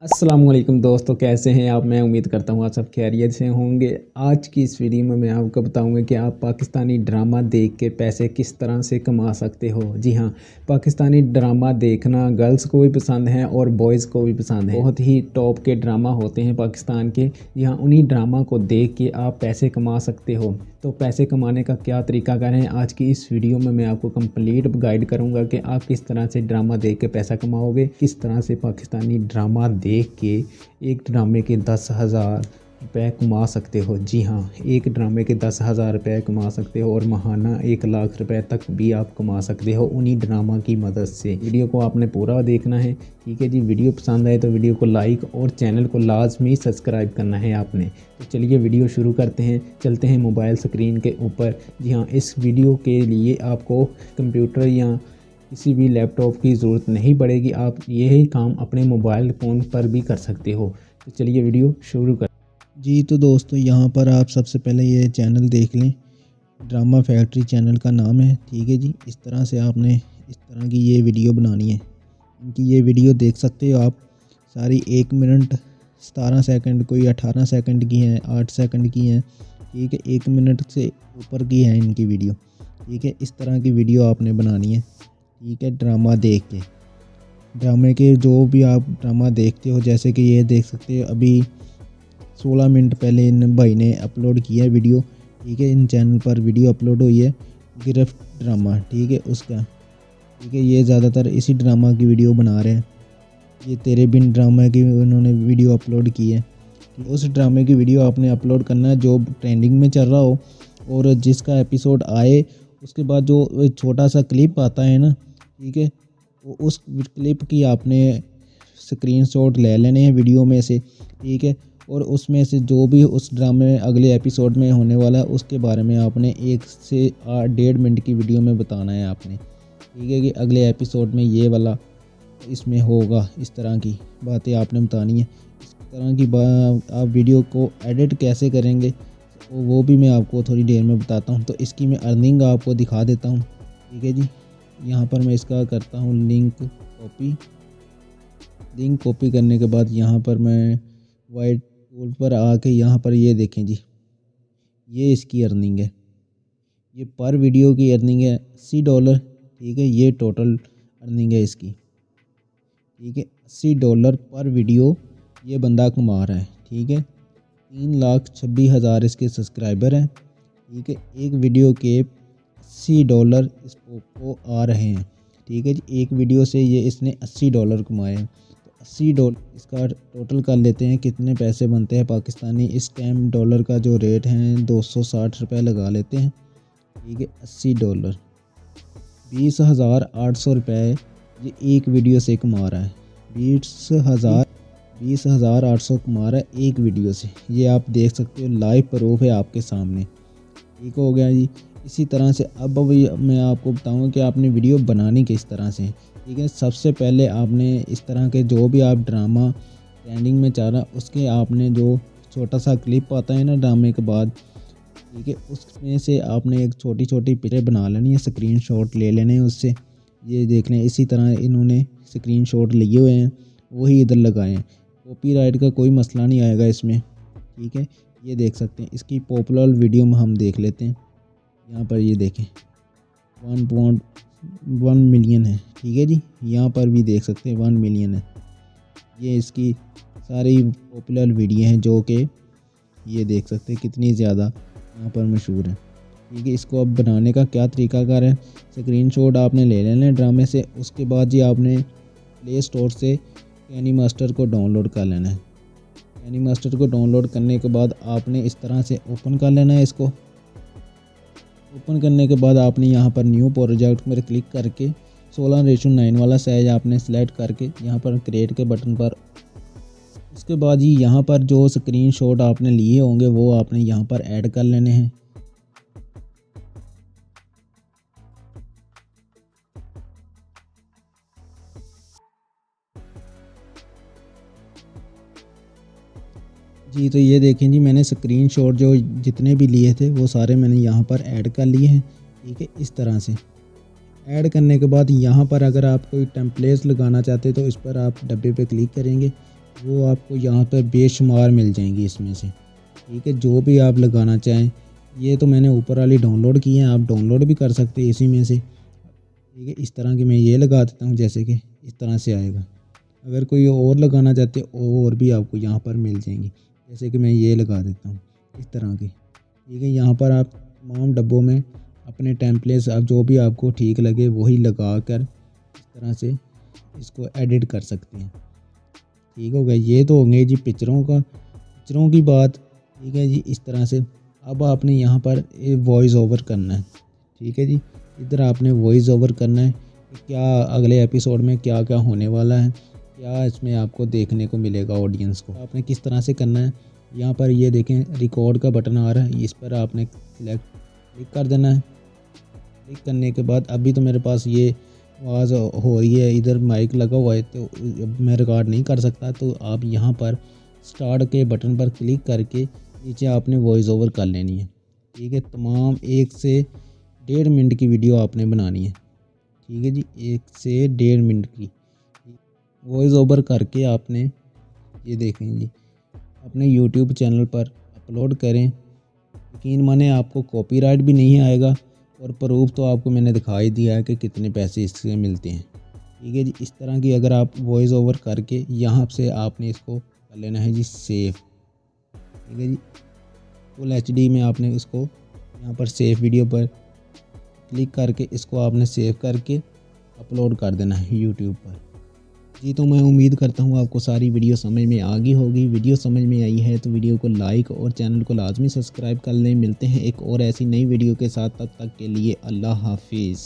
अस्सलामुअलैकुम दोस्तों, कैसे हैं आप। मैं उम्मीद करता हूँ आप सब खैरियत से होंगे। आज की इस वीडियो में मैं आपको बताऊंगा कि आप पाकिस्तानी ड्रामा देख के पैसे किस तरह से कमा सकते हो। जी हाँ, पाकिस्तानी ड्रामा देखना गर्ल्स को भी पसंद है और बॉयज़ को भी पसंद है। बहुत ही टॉप के ड्रामा होते हैं पाकिस्तान के। जी हाँ, उन्हीं ड्रामा को देख के आप पैसे कमा सकते हो। तो पैसे कमाने का क्या तरीका करें, आज की इस वीडियो में मैं आपको कंप्लीट गाइड करूंगा कि आप किस तरह से ड्रामा देख के पैसा कमाओगे, किस तरह से पाकिस्तानी ड्रामा देख के एक ड्रामे के 10,000 रुपये कमा सकते हो। जी हाँ, एक ड्रामे के 10,000 रुपये कमा सकते हो और महाना 1 लाख रुपए तक भी आप कमा सकते हो उन्हीं ड्रामा की मदद से। वीडियो को आपने पूरा देखना है, ठीक है जी। वीडियो पसंद आए तो वीडियो को लाइक और चैनल को लाजमी सब्सक्राइब करना है आपने। तो चलिए वीडियो शुरू करते हैं, चलते हैं मोबाइल स्क्रीन के ऊपर। जी हाँ, इस वीडियो के लिए आपको कंप्यूटर या किसी भी लैपटॉप की ज़रूरत नहीं पड़ेगी, आप यही काम अपने मोबाइल फ़ोन पर भी कर सकते हो। तो चलिए वीडियो शुरू कर। जी तो दोस्तों, यहाँ पर आप सबसे पहले ये चैनल देख लें। ड्रामा फैक्ट्री चैनल का नाम है, ठीक है जी। इस तरह से आपने इस तरह की ये वीडियो बनानी है। इनकी ये वीडियो देख सकते हो आप, सारी 1 मिनट 17 सेकंड, कोई 18 सेकंड की है, 8 सेकंड की है, ठीक है। 1 मिनट से ऊपर की है इनकी वीडियो, ठीक है। इस तरह की वीडियो आपने बनानी है, ठीक है। ड्रामा देख के, ड्रामे के जो भी आप ड्रामा देखते हो, जैसे कि ये देख सकते हो अभी 16 मिनट पहले इन भाई ने अपलोड किया है वीडियो, ठीक है। इन चैनल पर वीडियो अपलोड हुई है, गिरफ्त ड्रामा, ठीक है, उसका, ठीक है। ये ज़्यादातर इसी ड्रामा की वीडियो बना रहे हैं। ये तेरे बिन ड्रामा की उन्होंने वीडियो अपलोड की है। उस ड्रामे की वीडियो आपने अपलोड करना है जो ट्रेंडिंग में चल रहा हो, और जिसका एपिसोड आए उसके बाद जो छोटा सा क्लिप आता है ना, ठीक है, उस क्लिप की आपने स्क्रीनशॉट ले लेने हैं वीडियो में से, ठीक है। और उसमें से जो भी उस ड्रामे में अगले एपिसोड में होने वाला है उसके बारे में आपने 1 से 1.5 मिनट की वीडियो में बताना है आपने, ठीक है, कि अगले एपिसोड में ये वाला इसमें होगा। इस तरह की बातें आपने बतानी है। इस तरह की आप वीडियो को एडिट कैसे करेंगे वो भी मैं आपको थोड़ी देर में बताता हूँ। तो इसकी मैं अर्निंग आपको दिखा देता हूँ, ठीक है जी। यहाँ पर मैं इसका करता हूँ लिंक कॉपी करने के बाद यहाँ पर मैं वाइट टूल पर आके यहाँ पर ये देखें जी, ये इसकी अर्निंग है। ये पर वीडियो की अर्निंग है $80, ठीक है। ये टोटल अर्निंग है इसकी, ठीक है। $80 पर वीडियो ये बंदा कमा रहा है, ठीक है। 3,26,000 इसके सब्सक्राइबर हैं, ठीक है। एक वीडियो के $80 इसको आ रहे हैं, ठीक है जी। एक वीडियो से ये इसने $80 कमाए हैं। तो $80 इसका टोटल कर लेते हैं कितने पैसे बनते हैं पाकिस्तानी। इस टाइम डॉलर का जो रेट है 260 रुपये लगा लेते हैं, ठीक है। $80 20,800 रुपये ये एक वीडियो से कमा रहा है। 20,800 कमा रहा है एक वीडियो से। ये आप देख सकते हो, लाइव प्रूफ है आपके सामने, ठीक हो गया जी। इसी तरह से अब मैं आपको बताऊंगा कि आपने वीडियो बनानी किस तरह से, ठीक है। सबसे पहले आपने इस तरह के जो भी आप ड्रामा ट्रेंडिंग में चल रहा उसके आपने जो छोटा सा क्लिप आता है ना ड्रामे के बाद, ठीक है, उसमें से आपने एक छोटी छोटी पिक्चर बना लेनी है, स्क्रीनशॉट ले लेने हैं उससे। ये देख लें, इसी तरह इन्होंने स्क्रीनशॉट लिए हुए हैं, वही इधर लगाए हैं। कॉपीराइट का कोई मसला नहीं आएगा इसमें, ठीक है। ये देख सकते हैं, इसकी पॉपुलर वीडियो में हम देख लेते हैं। यहाँ पर ये देखें 1.1 मिलियन है, ठीक है जी। यहाँ पर भी देख सकते हैं 1 मिलियन है। ये इसकी सारी पॉपुलर वीडियो हैं जो कि ये देख सकते हैं कितनी ज़्यादा यहाँ पर मशहूर है, ठीक है। इसको अब बनाने का क्या तरीकाकार है, स्क्रीनशॉट आपने ले लेना है ड्रामे से। उसके बाद जी आपने प्ले स्टोर से कैनी मास्टर को डाउनलोड कर लेना है। कैनी मास्टर को डाउनलोड करने के बाद आपने इस तरह से ओपन कर लेना है। इसको ओपन करने के बाद आपने यहाँ पर न्यू प्रोजेक्ट पर क्लिक करके 16:9 वाला साइज आपने सेलेक्ट करके यहाँ पर क्रिएट के बटन पर, उसके बाद ही यहाँ पर जो स्क्रीनशॉट आपने लिए होंगे वो आपने यहाँ पर ऐड कर लेने हैं। जी तो ये देखें जी, मैंने स्क्रीनशॉट जो जितने भी लिए थे वो सारे मैंने यहाँ पर ऐड कर लिए हैं, ठीक है। इस तरह से ऐड करने के बाद यहाँ पर अगर आप कोई टेम्पलेट्स लगाना चाहते तो इस पर आप डब्बे पे क्लिक करेंगे, वो आपको यहाँ पर बेशुमार मिल जाएंगी इसमें से, ठीक है। जो भी आप लगाना चाहें, ये तो मैंने ऊपर वाली डाउनलोड की है, आप डाउनलोड भी कर सकते हैं इसी में से, ठीक है। इस तरह की मैं ये लगा देता हूँ, जैसे कि इस तरह से आएगा। अगर कोई और लगाना चाहते हो और भी आपको यहाँ पर मिल जाएंगी, जैसे कि मैं ये लगा देता हूँ इस तरह की, ठीक है। यहाँ पर आप तमाम डब्बों में अपने टेम्पलेट्स आप जो भी आपको ठीक लगे वही लगा कर इस तरह से इसको एडिट कर सकते हैं, ठीक हो गया। ये तो होंगे जी पिक्चरों की बात, ठीक है जी। इस तरह से अब आपने यहाँ पर वॉइस ओवर करना है, ठीक है जी। इधर आपने वॉइस ओवर करना है कि क्या अगले एपिसोड में क्या क्या होने वाला है, क्या इसमें आपको देखने को मिलेगा ऑडियंस को। आपने किस तरह से करना है, यहाँ पर ये देखें रिकॉर्ड का बटन आ रहा है, इस पर आपने क्लिक कर देना है। क्लिक करने के बाद अभी तो मेरे पास ये आवाज़ हो रही है, इधर माइक लगा हुआ है तो मैं रिकॉर्ड नहीं कर सकता, तो आप यहाँ पर स्टार्ट के बटन पर क्लिक करके नीचे आपने वॉइस ओवर कर लेनी है, ठीक है। तमाम 1 से 1.5 मिनट की वीडियो आपने बनानी है, ठीक है जी। 1 से 1.5 मिनट की वॉइस ओवर करके आपने ये देखें जी अपने यूट्यूब चैनल पर अपलोड करें। यकीन माने आपको कॉपीराइट भी नहीं आएगा और प्रूफ तो आपको मैंने दिखा ही दिया है कि कितने पैसे इससे मिलते हैं, ठीक है जी। इस तरह की अगर आप वॉइस ओवर करके यहाँ से आपने इसको कर लेना है जी सेव, ठीक है जी। फुल HD में आपने इसको यहाँ पर सेव वीडियो पर क्लिक करके इसको आपने सेव करके अपलोड कर देना है यूट्यूब पर जी। तो मैं उम्मीद करता हूँ आपको सारी वीडियो समझ में आ गई होगी। वीडियो समझ में आई है तो वीडियो को लाइक और चैनल को लाजमी सब्सक्राइब कर लें। मिलते हैं एक और ऐसी नई वीडियो के साथ, तब तक के लिए अल्लाह हाफिज़।